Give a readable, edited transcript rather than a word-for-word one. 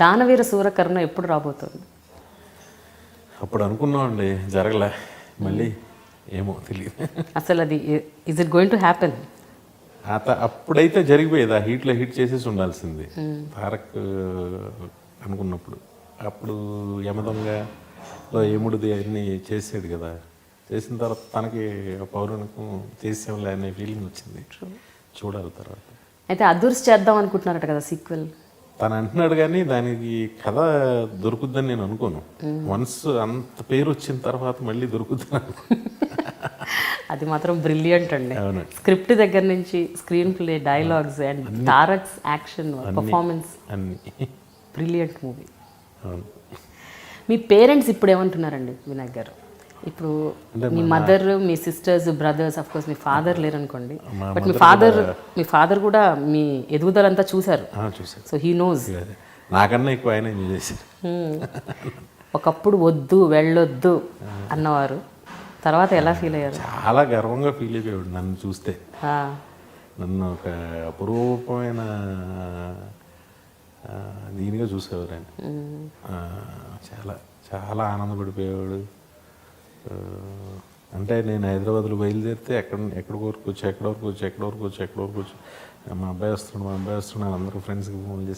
దానవీర సూరకర్ణ ఎప్పుడు రాబోతుంది? అప్పుడు అనుకున్నామండి, జరగలే. మళ్ళీ ఏమో తెలియదు. అసలు అది is it going to happen? అప్పుడైతే జరిగిపోయేది, ఆ హీట్లో హిట్ చేసేసి ఉండాల్సింది తారక్ అనుకున్నప్పుడు. అప్పుడు యమదొంగలో యముడిది అన్నీ చేసాడు కదా, చేసిన తర్వాత తనకి పౌరాణికం చేసేవాళ్ళే అనే ఫీలింగ్ వచ్చింది. చూడాలి తర్వాత. అయితే అదూర్స్ చేద్దాం అనుకుంటున్నారట కదా సీక్వెల్? తను అంటున్నాడు కానీ దానికి కథ దొరుకుద్దని నేను అనుకోను. వన్స్ అంత పేరు వచ్చిన తర్వాత మళ్ళీ దొరుకుద్దని. అది మాత్రం బ్రిలియంట్ అండి. అవును. స్క్రిప్ట్ దగ్గర నుంచి screenplay, dialogues and Tarak's action performance అన్ని బ్రిలియంట్ మూవీ. అవును. మీ పేరెంట్స్ ఇప్పుడు ఏమంటున్నారండి వినాయక్ గారు? ఇప్పుడు మీ మదర్, మీ సిస్టర్స్, బ్రదర్స్, అఫ్ కోర్స్ మీ ఫాదర్ లేరు అనుకోండి, బట్ మీ ఫాదర్ కూడా మీ ఎదుగుదలంతా చూశారు. చూసారు. So he knows. నాకన్నా ఎక్కువ ఆయన ఎంజాయ్ చేశారు. ఒకప్పుడు వద్దు వెళ్ళొద్దు అన్నవారు, తర్వాత ఎలా ఫీల్ అయ్యారు? చాలా గర్వంగా ఫీల్ అయిపోయాడు నన్ను చూస్తే. నన్ను ఒక అపురూపమైన దీనిగా చూసేవారు ఆయన. చాలా చాలా ఆనందపడిపోయేవాడు. అంటే నేను హైదరాబాద్లో బయలుదేరితే ఎక్కడ వరకు వచ్చి మా అబ్బాయి వస్తున్నాడు అందరూ ఫ్రెండ్స్కి ఫోన్ చేసి